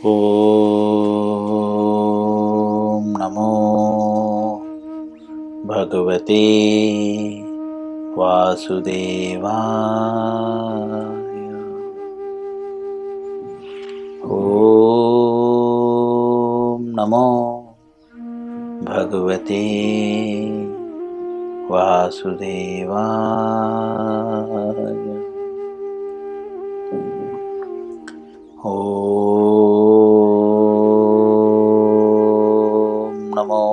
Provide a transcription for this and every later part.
ॐ नमो भगवते वासुदेवाय। ॐ नमो भगवते वासुदेवाय। ॐ नमो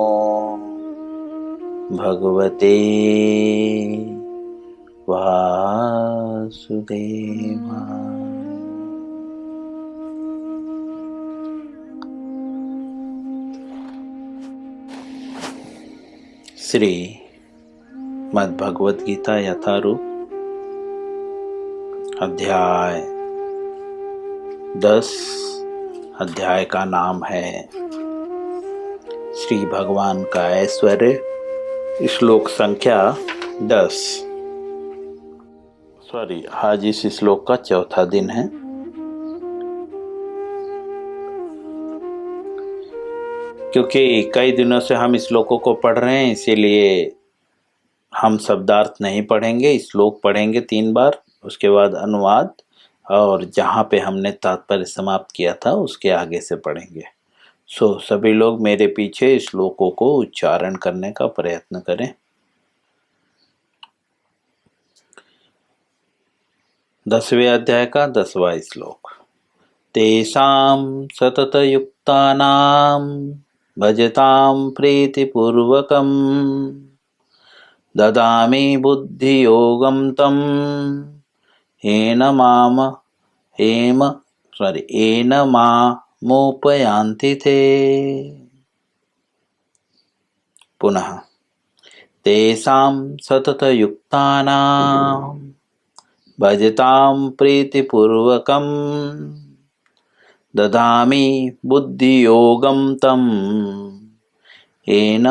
भगवते वासुदेवाय। श्री मद्भगवत गीता यथारूप अध्याय 10। अध्याय का नाम है श्री भगवान का ऐश्वर्य। श्लोक संख्या 10। आज इस श्लोक का चौथा दिन है। क्योंकि कई दिनों से हम श्लोकों को पढ़ रहे हैं, इसीलिए हम शब्दार्थ नहीं पढ़ेंगे। श्लोक पढ़ेंगे 3 बार, उसके बाद अनुवाद, और जहाँ पे हमने तात्पर्य समाप्त किया था उसके आगे से पढ़ेंगे। सभी लोग मेरे पीछे श्लोकों को उच्चारण करने का प्रयत्न करें। 10वें अध्याय का 10वां श्लोक। तेषां सततयुक्तानां भजतां प्रीतिपूर्वकं ददामि बुद्धियोगं तं येन मामुपयान्ति ते। पुनः तेषां सततयुक्तानां भजतां प्रीतिपूर्वकं ददामि बुद्धियोगं तं येन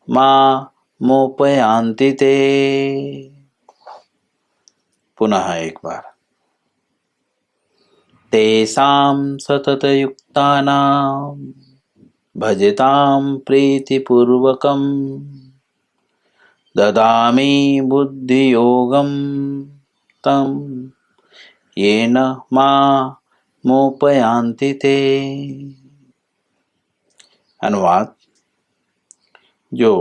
मामुपयान्ति ते। पुनः एक बार। तेषां सततयुक्तानां भजतां प्रीतिपूर्वकं ददामि बुद्धियोगं तं येन मामुपयान्ति ते। अनुवाद। जो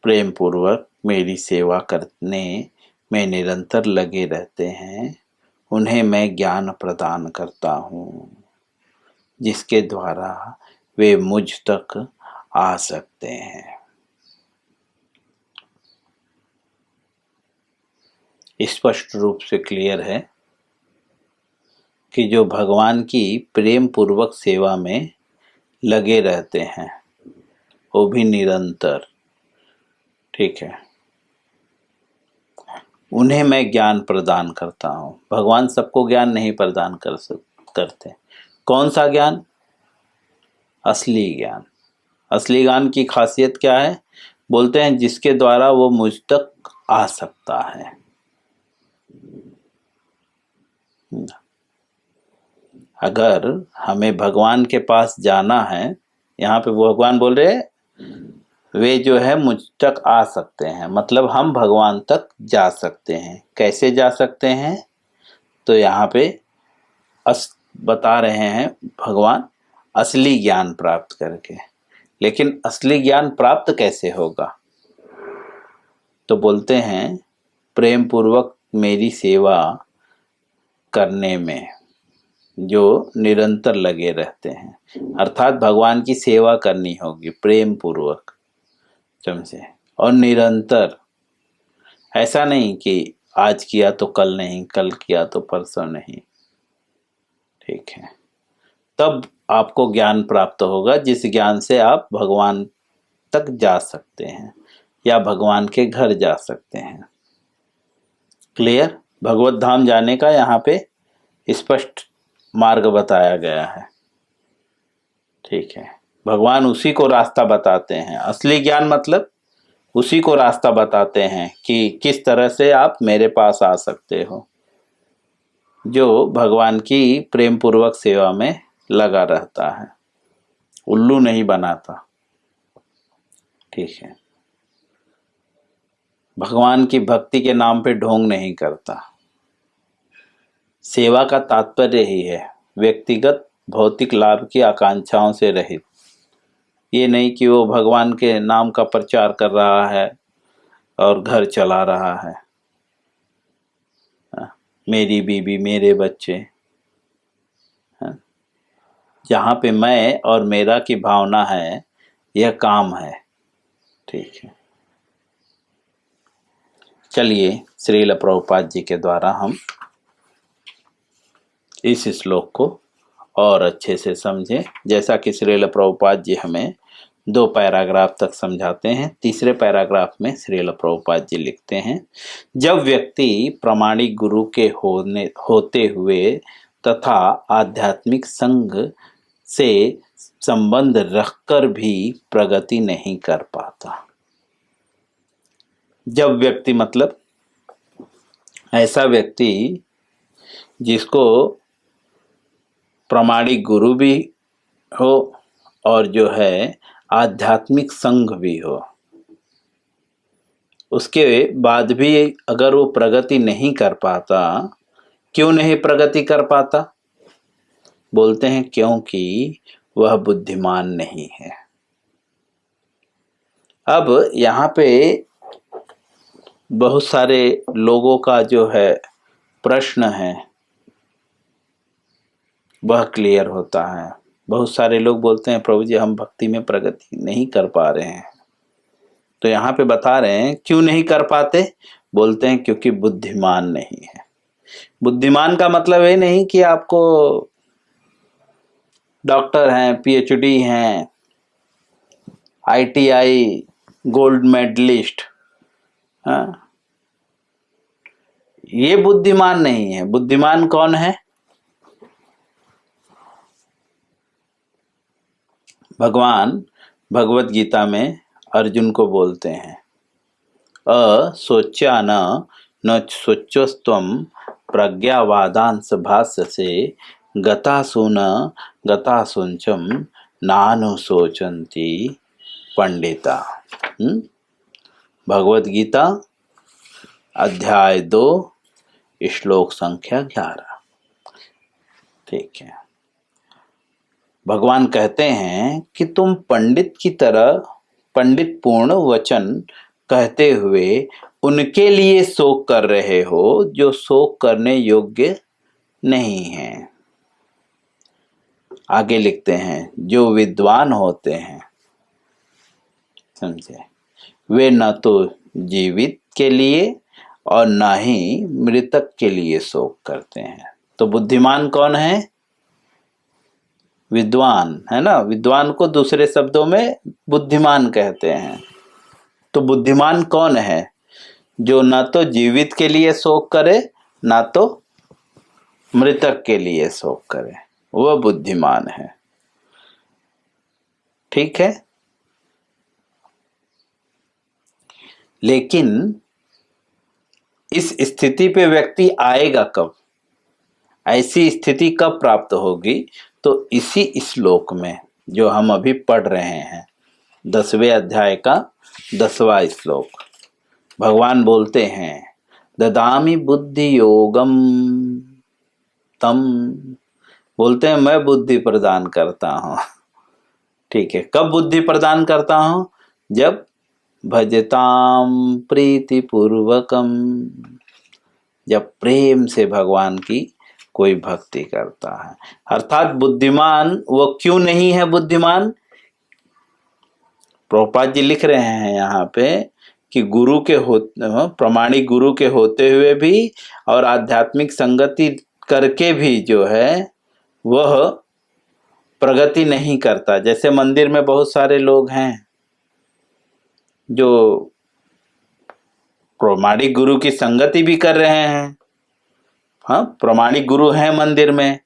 प्रेम पूर्वक मेरी सेवा करने में निरंतर लगे रहते हैं, उन्हें मैं ज्ञान प्रदान करता हूँ, जिसके द्वारा वे मुझ तक आ सकते हैं। स्पष्ट रूप से क्लियर है कि जो भगवान की प्रेम पूर्वक सेवा में लगे रहते हैं, वो भी निरंतर, ठीक है, उन्हें मैं ज्ञान प्रदान करता हूँ। भगवान सबको ज्ञान नहीं प्रदान करते। कौन सा ज्ञान? असली ज्ञान। असली ज्ञान की खासियत क्या है? बोलते हैं जिसके द्वारा वो मुझ तक आ सकता है। अगर हमें भगवान के पास जाना है, यहाँ पे भगवान बोल रहे वे जो है मुझ तक आ सकते हैं, मतलब हम भगवान तक जा सकते हैं। कैसे जा सकते हैं? तो यहाँ पे बता रहे हैं भगवान, असली ज्ञान प्राप्त करके। लेकिन असली ज्ञान प्राप्त कैसे होगा? तो बोलते हैं प्रेम पूर्वक मेरी सेवा करने में जो निरंतर लगे रहते हैं, अर्थात भगवान की सेवा करनी होगी प्रेम पूर्वक, समझे, और निरंतर। ऐसा नहीं कि आज किया तो कल नहीं, कल किया तो परसों नहीं, ठीक है। तब आपको ज्ञान प्राप्त होगा, जिस ज्ञान से आप भगवान तक जा सकते हैं या भगवान के घर जा सकते हैं। क्लियर? भगवत धाम जाने का यहाँ पे स्पष्ट मार्ग बताया गया है, ठीक है। भगवान उसी को रास्ता बताते हैं। असली ज्ञान मतलब उसी को रास्ता बताते हैं कि किस तरह से आप मेरे पास आ सकते हो, जो भगवान की प्रेम पूर्वक सेवा में लगा रहता है, उल्लू नहीं बनाता। ठीक है, भगवान की भक्ति के नाम पे ढोंग नहीं करता। सेवा का तात्पर्य ही है व्यक्तिगत भौतिक लाभ की आकांक्षाओं से रहित। ये नहीं कि वो भगवान के नाम का प्रचार कर रहा है और घर चला रहा है, मेरी बीवी मेरे बच्चे। जहाँ पे मैं और मेरा की भावना है, यह काम है। ठीक है, चलिए श्रील प्रभुपाद जी के द्वारा हम इस श्लोक को और अच्छे से समझें। जैसा कि श्रील प्रभुपाद जी हमें 2 पैराग्राफ तक समझाते हैं। तीसरे पैराग्राफ में श्रील प्रभुपाद जी लिखते हैं, जब व्यक्ति प्रामाणिक गुरु के होते हुए तथा आध्यात्मिक संग से संबंध रखकर भी प्रगति नहीं कर पाता। जब व्यक्ति मतलब ऐसा व्यक्ति जिसको प्रामाणिक गुरु भी हो और जो है आध्यात्मिक संग भी हो, उसके बाद भी अगर वो प्रगति नहीं कर पाता, क्यों नहीं प्रगति कर पाता? बोलते हैं क्योंकि वह बुद्धिमान नहीं है। अब यहाँ पे बहुत सारे लोगों का जो है प्रश्न है वह क्लियर होता है। बहुत सारे लोग बोलते हैं प्रभु जी हम भक्ति में प्रगति नहीं कर पा रहे हैं। तो यहाँ पे बता रहे हैं क्यों नहीं कर पाते। बोलते हैं क्योंकि बुद्धिमान नहीं है। बुद्धिमान का मतलब ये नहीं कि आपको डॉक्टर हैं, पीएचडी हैं, आईटीआई गोल्ड मेडलिस्ट, हाँ, ये बुद्धिमान नहीं है। बुद्धिमान कौन है? भगवान भगवत गीता में अर्जुन को बोलते हैं, असोच्या न सोच्यस्त्वं प्रज्ञावादांस भाष्यसे गतासुन गतासुंचम नानुशोचन्ति पंडिता। भगवत गीता अध्याय 2 श्लोक संख्या 11। ठीक है, भगवान कहते हैं कि तुम पंडित की तरह पंडित पूर्ण वचन कहते हुए उनके लिए शोक कर रहे हो जो शोक करने योग्य नहीं है। आगे लिखते हैं, जो विद्वान होते हैं, समझे, वे न तो जीवित के लिए और न ही मृतक के लिए शोक करते हैं। तो बुद्धिमान कौन है? विद्वान, है ना। विद्वान को दूसरे शब्दों में बुद्धिमान कहते हैं। तो बुद्धिमान कौन है? जो ना तो जीवित के लिए शोक करे ना तो मृतक के लिए शोक करे, वह बुद्धिमान है। ठीक है, लेकिन इस स्थिति पे व्यक्ति आएगा कब? ऐसी स्थिति कब प्राप्त होगी? तो इसी श्लोक में जो हम अभी पढ़ रहे हैं, 10वें अध्याय का 10वां श्लोक, भगवान बोलते हैं, ददामि बुद्धि योगम तम, बोलते हैं मैं बुद्धि प्रदान करता हूँ। ठीक है, कब बुद्धि प्रदान करता हूँ? जब भजताम प्रीति पूर्वकम, जब प्रेम से भगवान की कोई भक्ति करता है। अर्थात बुद्धिमान वो क्यों नहीं है बुद्धिमान? प्रभुपाद जी लिख रहे हैं यहाँ पे कि गुरु के प्रामाणिक गुरु के होते हुए भी और आध्यात्मिक संगति करके भी जो है वह प्रगति नहीं करता। जैसे मंदिर में बहुत सारे लोग हैं जो प्रामाणिक गुरु की संगति भी कर रहे हैं, हाँ, प्रामाणिक गुरु हैं मंदिर में,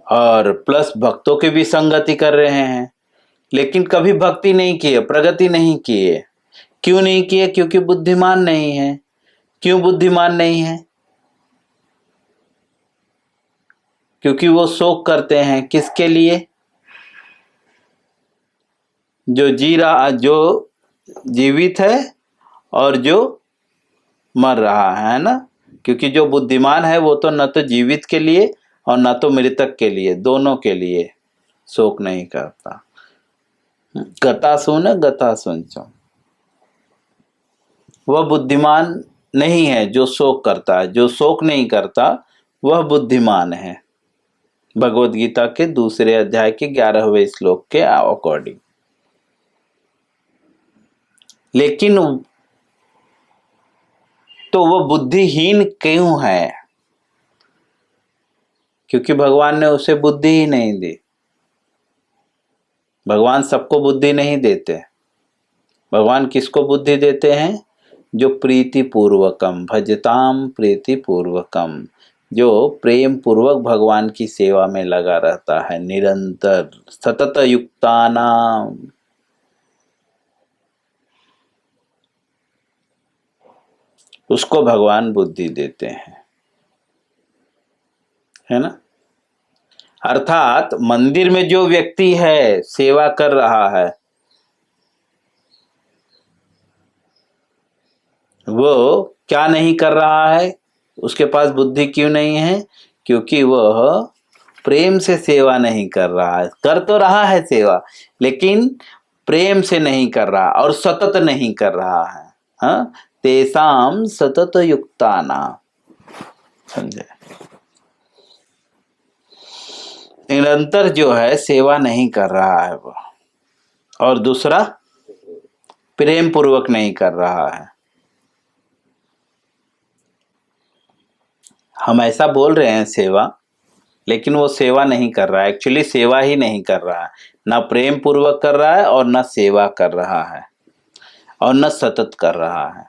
और प्लस भक्तों की भी संगति कर रहे हैं, लेकिन कभी भक्ति नहीं किए, प्रगति नहीं किए। क्यों नहीं किए? क्योंकि बुद्धिमान नहीं है। क्यों बुद्धिमान नहीं है? क्योंकि वो शोक करते हैं किसके लिए? जो जीवित है और जो मर रहा है ना। क्योंकि जो बुद्धिमान है वो तो न तो जीवित के लिए और न तो मृतक के लिए, दोनों के लिए शोक नहीं करता। गता सुन गता सुनचो। वह बुद्धिमान नहीं है जो शोक करता है। जो शोक नहीं करता वह बुद्धिमान है, भगवद गीता के दूसरे अध्याय के 11वें श्लोक के अकॉर्डिंग। लेकिन तो वह बुद्धिहीन क्यों है? क्योंकि भगवान ने उसे बुद्धि ही नहीं दी। भगवान सबको बुद्धि नहीं देते। भगवान किसको बुद्धि देते हैं? जो प्रीति पूर्वकम भजताम प्रीति पूर्वकम, जो प्रेम पूर्वक भगवान की सेवा में लगा रहता है निरंतर, सतत युक्तानाम। उसको भगवान बुद्धि देते हैं, है ना। अर्थात मंदिर में जो व्यक्ति है, सेवा कर रहा है, वो क्या नहीं कर रहा है? उसके पास बुद्धि क्यों नहीं है? क्योंकि वह प्रेम से सेवा नहीं कर रहा है। कर तो रहा है सेवा, लेकिन प्रेम से नहीं कर रहा और सतत नहीं कर रहा है। हाँ, तेसाम सतत युक्ताना, समझे। निरंतर जो है सेवा नहीं कर रहा है वो, और दूसरा प्रेम पूर्वक नहीं कर रहा है। हम ऐसा बोल रहे हैं सेवा, लेकिन वो सेवा नहीं कर रहा है। एक्चुअली सेवा ही नहीं कर रहा है, ना प्रेम पूर्वक कर रहा है और ना सेवा कर रहा है और न सतत कर रहा है।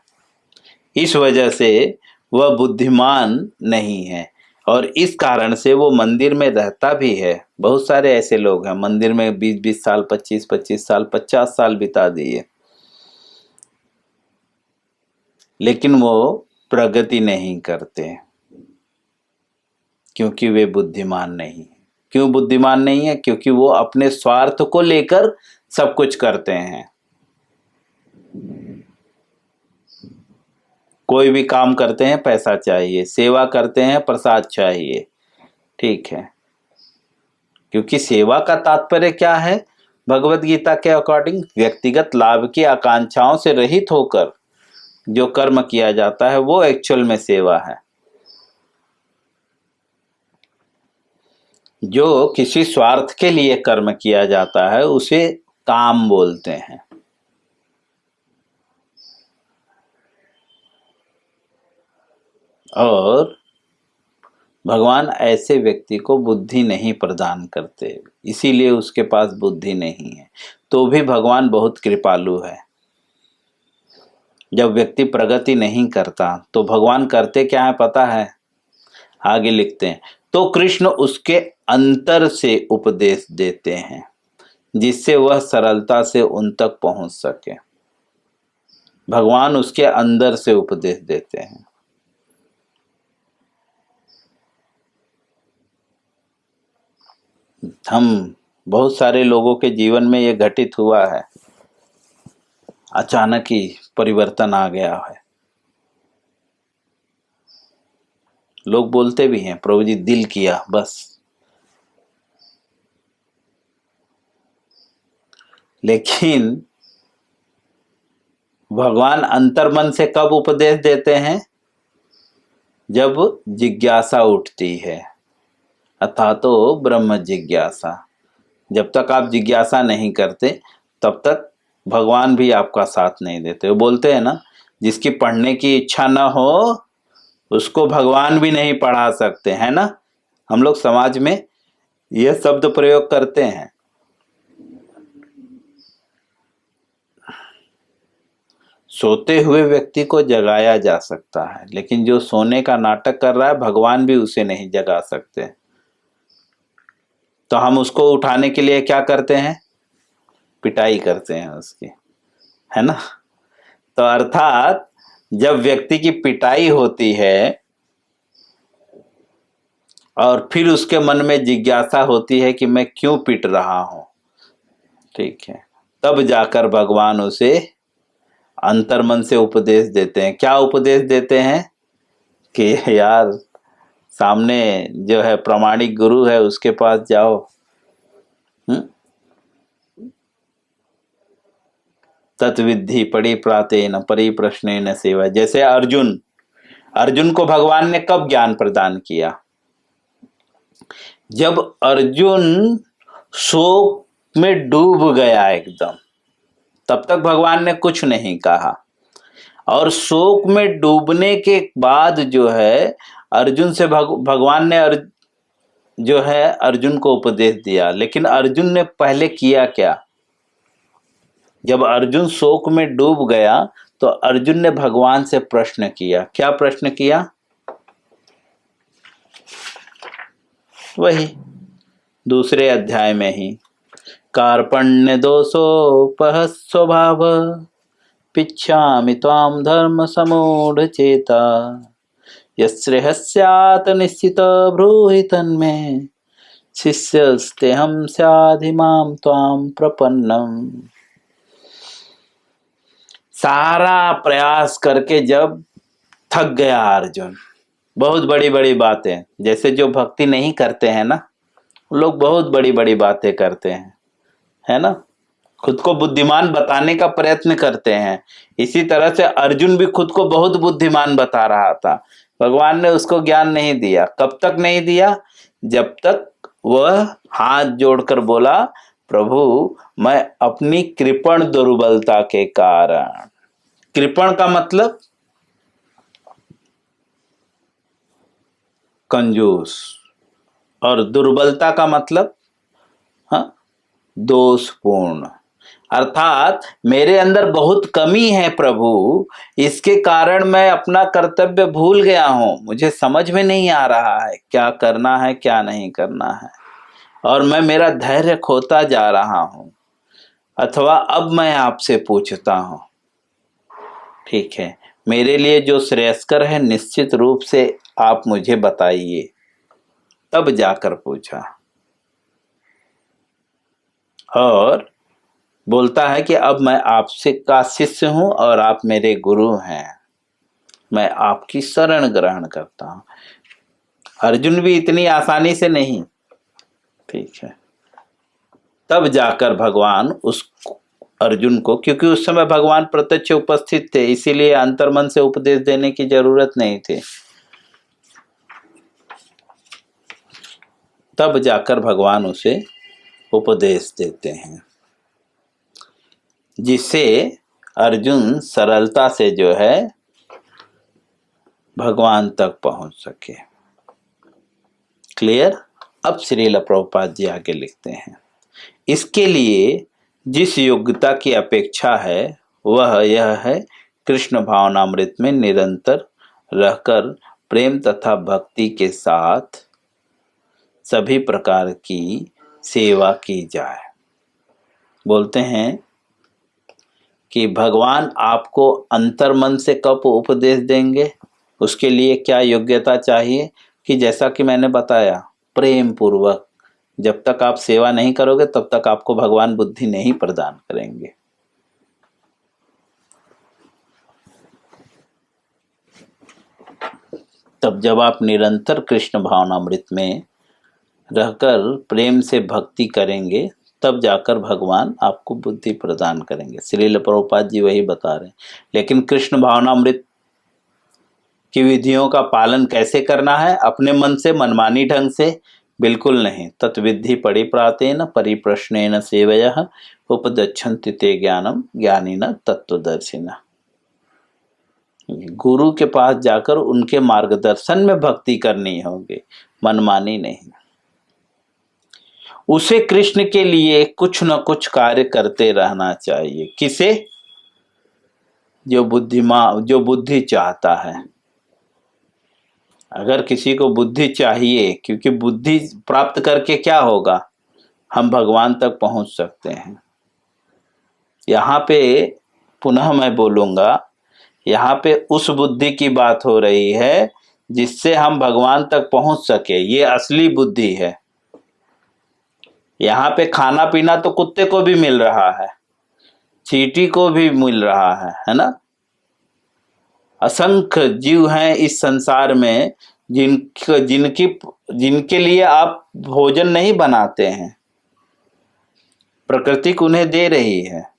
इस वजह से वह बुद्धिमान नहीं है और इस कारण से वो मंदिर में रहता भी है। बहुत सारे ऐसे लोग हैं मंदिर में 20-20 साल, 25-25 साल, 50 साल बिता दिए, लेकिन वो प्रगति नहीं करते क्योंकि वे बुद्धिमान नहीं है। क्यों बुद्धिमान नहीं है? क्योंकि वो अपने स्वार्थ को लेकर सब कुछ करते हैं। कोई भी काम करते हैं पैसा चाहिए, सेवा करते हैं प्रसाद चाहिए, ठीक है। क्योंकि सेवा का तात्पर्य क्या है? भगवत गीता के अकॉर्डिंग व्यक्तिगत लाभ की आकांक्षाओं से रहित होकर जो कर्म किया जाता है वो एक्चुअल में सेवा है। जो किसी स्वार्थ के लिए कर्म किया जाता है उसे काम बोलते हैं। और भगवान ऐसे व्यक्ति को बुद्धि नहीं प्रदान करते, इसीलिए उसके पास बुद्धि नहीं है। तो भी भगवान बहुत कृपालु है। जब व्यक्ति प्रगति नहीं करता तो भगवान करते क्या है पता है? आगे लिखते हैं, तो कृष्ण उसके अंतर से उपदेश देते हैं जिससे वह सरलता से उन तक पहुंच सके। भगवान उसके अंदर से उपदेश देते हैं। हम बहुत सारे लोगों के जीवन में ये घटित हुआ है, अचानक ही परिवर्तन आ गया है। लोग बोलते भी हैं प्रभु जी दिल किया बस, लेकिन भगवान अंतर्मन से कब उपदेश देते हैं? जब जिज्ञासा उठती है, अथा तो ब्रह्म जिज्ञासा। जब तक आप जिज्ञासा नहीं करते तब तक भगवान भी आपका साथ नहीं देते। वो बोलते हैं ना, जिसकी पढ़ने की इच्छा ना हो उसको भगवान भी नहीं पढ़ा सकते, है ना। हम लोग समाज में यह शब्द प्रयोग करते हैं। सोते हुए व्यक्ति को जगाया जा सकता है, लेकिन जो सोने का नाटक कर रहा है भगवान भी उसे नहीं जगा सकते। तो हम उसको उठाने के लिए क्या करते हैं? पिटाई करते हैं उसकी, है ना। तो अर्थात जब व्यक्ति की पिटाई होती है और फिर उसके मन में जिज्ञासा होती है कि मैं क्यों पिट रहा हूं, ठीक है, तब जाकर भगवान उसे अंतर्मन से उपदेश देते हैं। क्या उपदेश देते हैं कि यार सामने जो है प्रामाणिक गुरु है, उसके पास जाओ। तत्विद्धि परिप्रातेन परिप्रश्नेन सेवा। जैसे अर्जुन को भगवान ने कब ज्ञान प्रदान किया? जब अर्जुन शोक में डूब गया एकदम, तब तक भगवान ने कुछ नहीं कहा। और शोक में डूबने के बाद जो है अर्जुन से भगवान ने जो है अर्जुन को उपदेश दिया। लेकिन अर्जुन ने पहले किया क्या? जब अर्जुन शोक में डूब गया तो अर्जुन ने भगवान से प्रश्न किया। क्या प्रश्न किया? वही दूसरे अध्याय में ही, कार्पण्य दोषोपह स्वभाव पिच्छामि त्वां धर्म समूढ़ चेता यश्रेयः स्यात् निश्चित ब्रूहि तन्मे शिष्यस्तेऽहं स्याधिमां त्वां प्रपन्नम्। सारा प्रयास करके जब थक गया अर्जुन, बहुत बड़ी बड़ी बातें, जैसे जो भक्ति नहीं करते हैं ना, लोग बहुत बड़ी बड़ी बातें करते हैं, है ना, खुद को बुद्धिमान बताने का प्रयत्न करते हैं। इसी तरह से अर्जुन भी खुद को बहुत बुद्धिमान बता रहा था। भगवान ने उसको ज्ञान नहीं दिया। कब तक नहीं दिया? जब तक वह हाथ जोड़कर बोला, प्रभु मैं अपनी कृपण दुर्बलता के कारण। कृपण का मतलब कंजूस, और दुर्बलता का मतलब दोषपूर्ण। अर्थात मेरे अंदर बहुत कमी है प्रभु, इसके कारण मैं अपना कर्तव्य भूल गया हूं। मुझे समझ में नहीं आ रहा है क्या करना है क्या नहीं करना है, और मैं मेरा धैर्य खोता जा रहा हूं। अथवा अब मैं आपसे पूछता हूं, ठीक है, मेरे लिए जो श्रेयस्कर है निश्चित रूप से आप मुझे बताइए। तब जाकर पूछा, और बोलता है कि अब मैं आपसे का शिष्य हूं और आप मेरे गुरु हैं, मैं आपकी शरण ग्रहण करता हूं। अर्जुन भी इतनी आसानी से नहीं, ठीक है। तब जाकर भगवान उस अर्जुन को, क्योंकि उस समय भगवान प्रत्यक्ष उपस्थित थे, इसीलिए अंतर्मन से उपदेश देने की जरूरत नहीं थी। तब जाकर भगवान उसे उपदेश देते हैं, जिससे अर्जुन सरलता से जो है भगवान तक पहुंच सके। क्लियर? अब श्रील प्रभुपाद जी आगे लिखते हैं, इसके लिए जिस योग्यता की अपेक्षा है वह यह है, कृष्ण भावनामृत में निरंतर रहकर प्रेम तथा भक्ति के साथ सभी प्रकार की सेवा की जाए। बोलते हैं कि भगवान आपको अंतर्मन से कब उपदेश देंगे, उसके लिए क्या योग्यता चाहिए? कि जैसा कि मैंने बताया, प्रेम पूर्वक। जब तक आप सेवा नहीं करोगे तब तक आपको भगवान बुद्धि नहीं प्रदान करेंगे। तब जब आप निरंतर कृष्ण भावनामृत में रहकर प्रेम से भक्ति करेंगे, तब जाकर भगवान आपको बुद्धि प्रदान करेंगे। श्रील प्रभुपाद जी वही बता रहे हैं। लेकिन कृष्ण भावनामृत की विधियों का पालन कैसे करना है? अपने मन से, मनमानी ढंग से बिल्कुल नहीं। तत्विद्धि परिप्रातेन परिप्रश्नेन सेवयः उपदच्छन्ति ते ज्ञानम ज्ञानिनः तत्वदर्शिनः। गुरु के पास जाकर उनके मार्गदर्शन में भक्ति करनी होगी, मनमानी नहीं। उसे कृष्ण के लिए कुछ न कुछ कार्य करते रहना चाहिए। किसे? जो बुद्धि चाहता है। अगर किसी को बुद्धि चाहिए, क्योंकि बुद्धि प्राप्त करके क्या होगा, हम भगवान तक पहुंच सकते हैं। यहाँ पे पुनः मैं बोलूंगा, यहाँ पे उस बुद्धि की बात हो रही है जिससे हम भगवान तक पहुंच सके, ये असली बुद्धि है। यहाँ पे खाना पीना तो कुत्ते को भी मिल रहा है, चींटी को भी मिल रहा है ना। असंख्य जीव हैं इस संसार में जिनके लिए आप भोजन नहीं बनाते हैं, प्रकृति उन्हें दे रही है।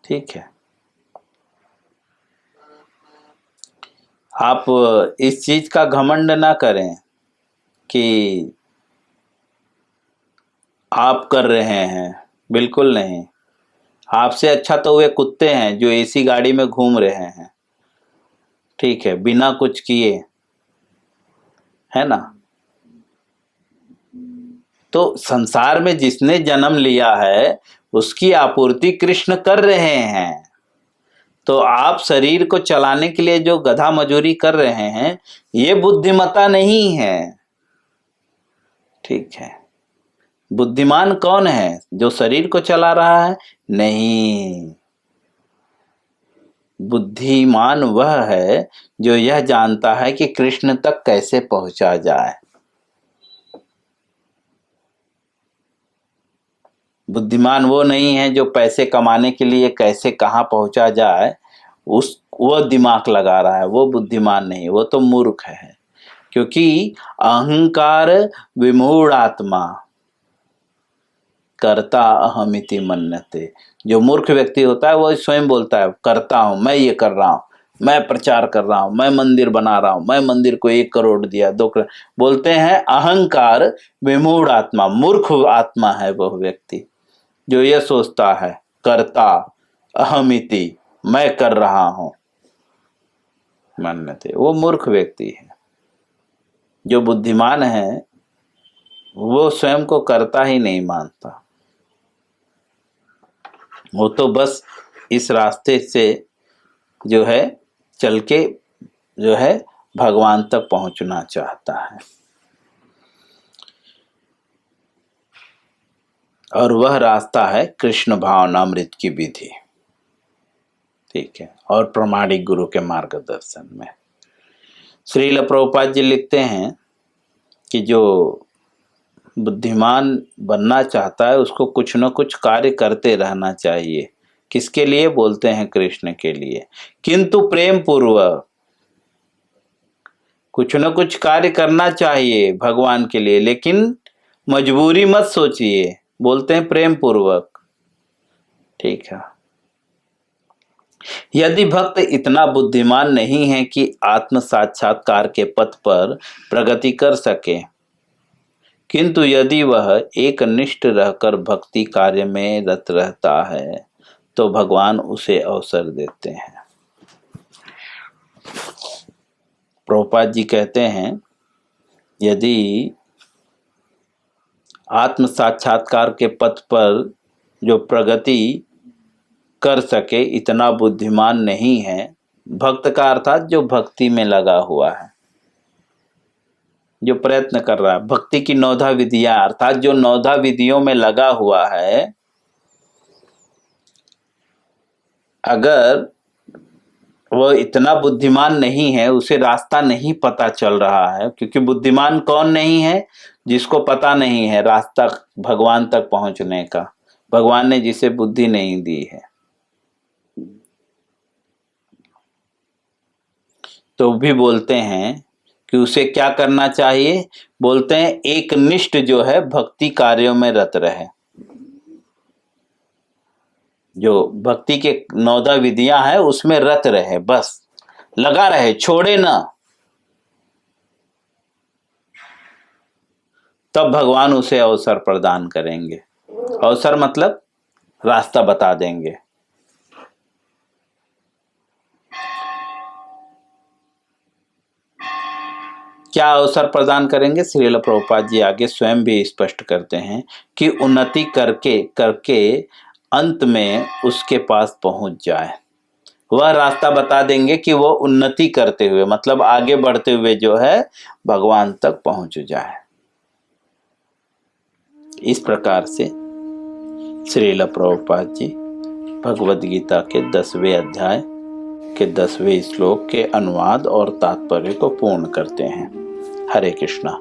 ठीक है, आप इस चीज का घमंड ना करें कि आप कर रहे हैं, बिल्कुल नहीं। आपसे अच्छा तो वे कुत्ते हैं जो एसी गाड़ी में घूम रहे हैं, ठीक है, बिना कुछ किए, है ना। तो संसार में जिसने जन्म लिया है उसकी आपूर्ति कृष्ण कर रहे हैं। तो आप शरीर को चलाने के लिए जो गधा मजूरी कर रहे हैं, ये बुद्धिमत्ता नहीं है। ठीक है, बुद्धिमान कौन है? जो शरीर को चला रहा है? नहीं, बुद्धिमान वह है जो यह जानता है कि कृष्ण तक कैसे पहुंचा जाए। बुद्धिमान वो नहीं है जो पैसे कमाने के लिए कैसे कहाँ पहुंचा जाए वो दिमाग लगा रहा है, वो बुद्धिमान नहीं, वो तो मूर्ख है। क्योंकि अहंकार विमूढ़ आत्मा करता अहमिति मन्यते। जो मूर्ख व्यक्ति होता है वो स्वयं बोलता है करता हूं, मैं ये कर रहा हूं, मैं प्रचार कर रहा हूं, मैं मंदिर बना रहा हूं, मैं मंदिर को 1 करोड़ दिया, 2 करोड़। बोलते हैं अहंकार विमूढ़ आत्मा, मूर्ख आत्मा है वह व्यक्ति जो ये सोचता है करता अहमिति, मैं कर रहा हूं मन्यते। वो मूर्ख व्यक्ति है। जो बुद्धिमान है वो स्वयं को करता ही नहीं मानता, वो तो बस इस रास्ते से जो है चल के जो है भगवान तक पहुंचना चाहता है। और वह रास्ता है कृष्ण भावनामृत की विधि। ठीक है, और प्रामाणिक गुरु के मार्गदर्शन में। श्रील प्रभुपाद जी लिखते हैं कि जो बुद्धिमान बनना चाहता है उसको कुछ न कुछ कार्य करते रहना चाहिए। किसके लिए? बोलते हैं कृष्ण के लिए, किंतु प्रेम पूर्वक। कुछ न कुछ कार्य करना चाहिए भगवान के लिए, लेकिन मजबूरी मत सोचिए, बोलते हैं प्रेम पूर्वक। ठीक है, यदि भक्त इतना बुद्धिमान नहीं है कि आत्म साक्षात्कार के पथ पर प्रगति कर सके, किंतु यदि वह एक निष्ठ रहकर भक्ति कार्य में रत रहता है तो भगवान उसे अवसर देते हैं। प्रभुपाद जी कहते हैं यदि आत्म साक्षात्कार के पथ पर जो प्रगति कर सके इतना बुद्धिमान नहीं है, भक्त का अर्थात जो भक्ति में लगा हुआ है, जो प्रयत्न कर रहा है, भक्ति की 9 विधियां अर्थात जो 9 विधियों में लगा हुआ है, अगर वह इतना बुद्धिमान नहीं है, उसे रास्ता नहीं पता चल रहा है। क्योंकि बुद्धिमान कौन नहीं है? जिसको पता नहीं है रास्ता भगवान तक पहुंचने का, भगवान ने जिसे बुद्धि नहीं दी है। तो भी बोलते हैं कि उसे क्या करना चाहिए? बोलते हैं एक निष्ठ जो है भक्ति कार्यों में रत रहे, जो भक्ति के 9 विधियां हैं उसमें रत रहे, बस लगा रहे, छोड़े ना। तब भगवान उसे अवसर प्रदान करेंगे। अवसर मतलब रास्ता बता देंगे। क्या अवसर प्रदान करेंगे? श्रील प्रभुपाद जी आगे स्वयं भी स्पष्ट करते हैं कि उन्नति करके करके अंत में उसके पास पहुंच जाए। वह रास्ता बता देंगे कि वो उन्नति करते हुए मतलब आगे बढ़ते हुए जो है भगवान तक पहुंच जाए। इस प्रकार से श्रील प्रभुपाद जी भगवद गीता के 10वें अध्याय के 10वें श्लोक के अनुवाद और तात्पर्य को पूर्ण करते हैं। हरे कृष्णा।